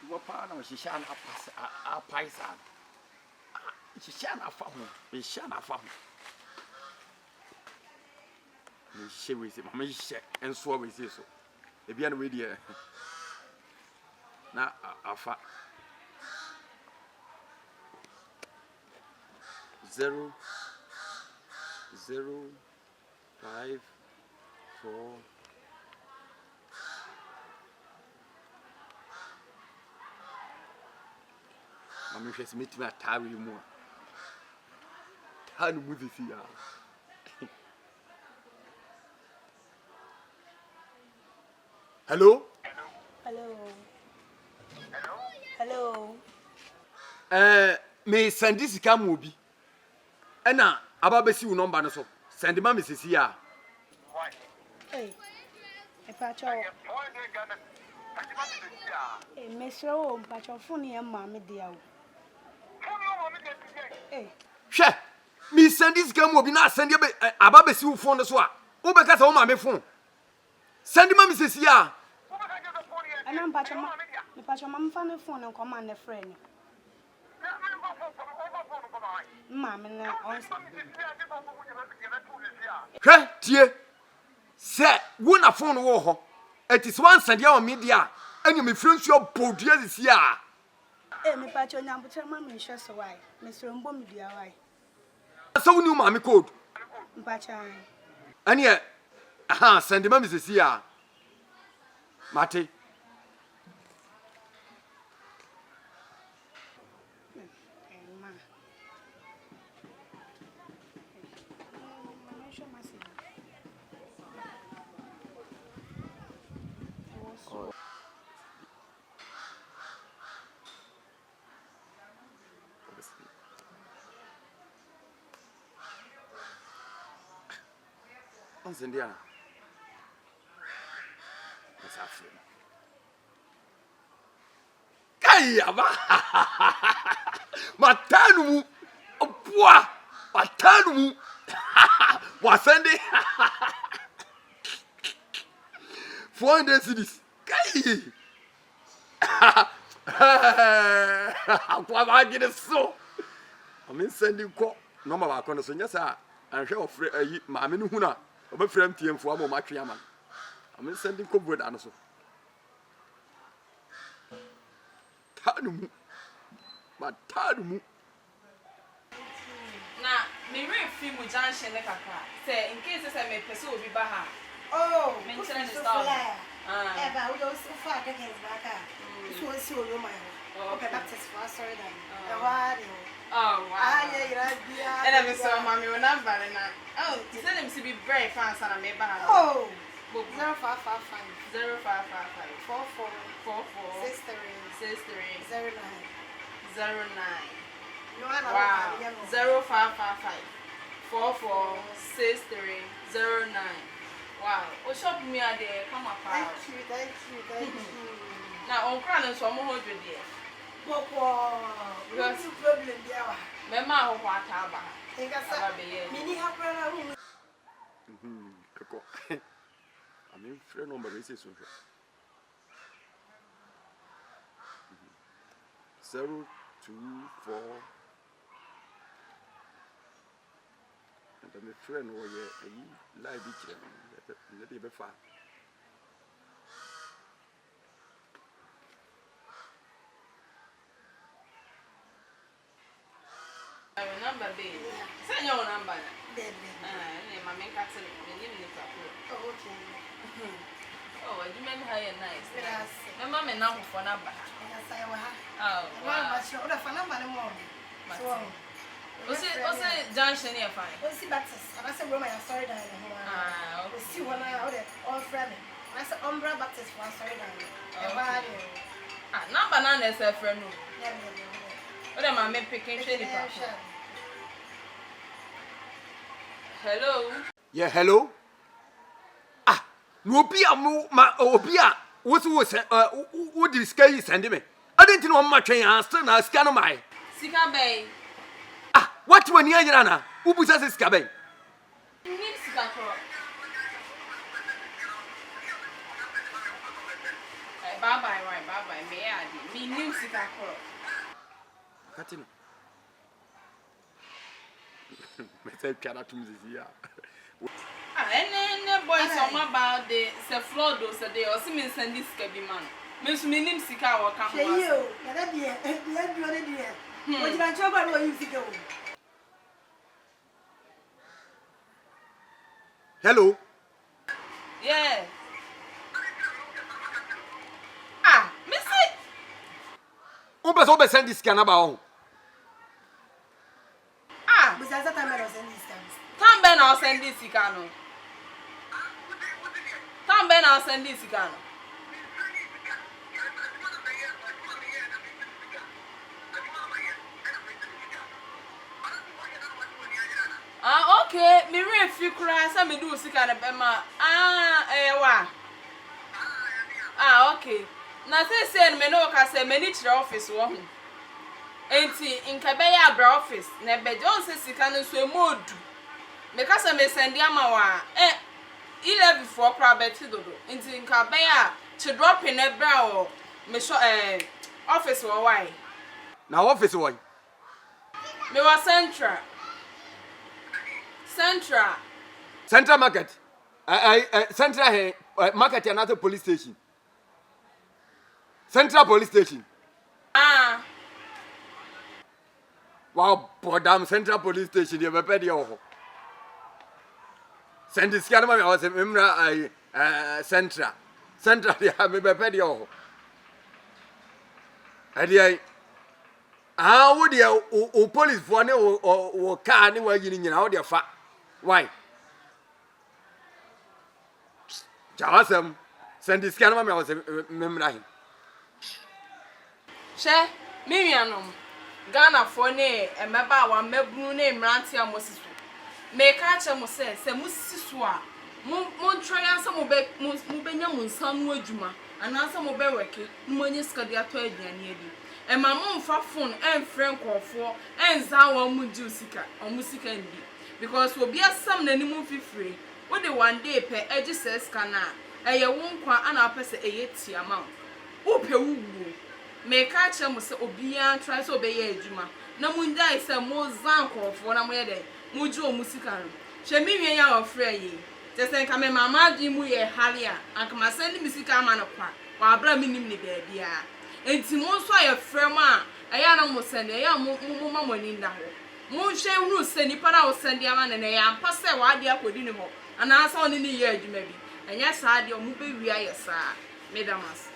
What part of Shishana Paisan? Shishana Famu, Shishana Famu. She with him, and swore with you. If you are with you, now a 0 0 5 4 Mamma has met me at Tarry more. How would you see her? Hello? Hello. May send this come will be. And now, about the see number so. Send the mammy says here. Hey, a patch of Miss Rowe, patch of funny and mammy dear. Hey, She, me send this come will be not send you about the see phone as well. Who because home my phone. Send the mammy says here. and I'm patch of mamma found a phone and command a friend. Mamma, Hey, dear. Say, when a phone war, it is one send your media, and you may flinch your boat this year. hey, me patch your number to mammy, just a why, Miss Rumbum, dear, why? So new mammy code. Patch, And yet, send the mammy says here. Mate. Indiana. What's happening? Kayaba! Matanu! Bois! Matanu! Wasende! 400 cities. Kay! What get it so? I'm sending call. No, my connoisseur, yes, I'm sure of Mammy Huna. I'm a friend to him for my triaman. I'm sending cobweb and so. Tadumu. But Tadumu. Now, me read film with Junction like a car. Say, in case I may pursue be baha. oh, Mention the so star. Ever, we go so far against back. So I see you, my okay, that's as far, sorry, then. Oh, wow. Yeah, And I saw mommy when I'm bad now. Oh, you said him to be very fast and I may buy. oh, 0555 0555 44 44 63 63 09. 09. No, I Wow. know. 0555 44 63 09. Wow. Oh, shop me a day. Come up. Thank you. Now, on crown and some more good year. What's the problem there? Mema, what about? Think I mini have run. I mean, friend number is 024. And then the friend was a live beach. Let it be far. I remember baby. Say your number. Dead. My main castle, the name is a Oh, okay. Oh, you meant high and nice. Yes. My mamma now for number. Yes, I will have. Oh, wow. But you're the fun of my mom. So, What's it, Junction here fine? we'll see Baptist. And I said, Roma, I'm sorry, Diana. Ah, We'll see when I order all friendly. I said, Umbra Baptist for sorry, Diana. ah, number nine is a friend. Yeah. What am I picking? Hello? Yeah, hello? Ah, no be a ma obia. What did Sky send me? I didn't know much I still not scan my. Sika Bay. Ah, what when you're Yana? Who possesses Scabe? Need Sika. bye me adi me nim sika koro Katino. Me say piano to music here. and boys on about the floor do say they also mean send this can be man. Me nim sika wo ka Say you, na dey do na dey. What you want to about what you think go? Hello. Yeah. Me say On peut send this canaba on. Besides that time I was in this times. Tam ben I'll send this sika no. Tam ben I'll send this sika no. Okay, me refi kura say me do sika na be ma. Wa. Okay. Na say me no ka say me ni chire office wo ho. Enti nka be ya bra office na be John say sika no so emodu. Me ka say me send ama wa 11 for private dodo. Enti nka be ya to drop in e bra o me so office wo why. Na office wo. Me was Central Market. Central market and another police station. Central police station. Wow, damn Central police station. You have a pedio. Send this kind of I was a member Central. You have a pedio. How would you police for any or car anywhere in your audio fat? Why? Jawasem send this kind of I was a member. She, Miriam, Ghana for ne, a member one mebru name Rantia Moses. Make catch a Moses, a Musiswa. Mon try and some obey Mubenya some wojuma, and answer mobile working, Monisca de Atoy near and my mom for phone and friend call for and Zawa Mujusika or Musika because we'll be a some animal free. What the one day per edges says cana, a ya won't qua an apes a yeti amount. Ope woo. Make catch them with Obia tries to obey a juma. No munda is a more zanko for one way. Mujo Musika. Shemi ya frey. Just then come mamma dimu ye halia and come send Missika man of quack while bra minim the baby. Enti mo so aye frem a eya na mo send eya mo money nda ho mo hwe ru se nipa na wo send ya ma na ya ampa se wa de akodi ni ho ana asa oni ni ye adwuma bi enya sa de o mo be wi aye sa medamas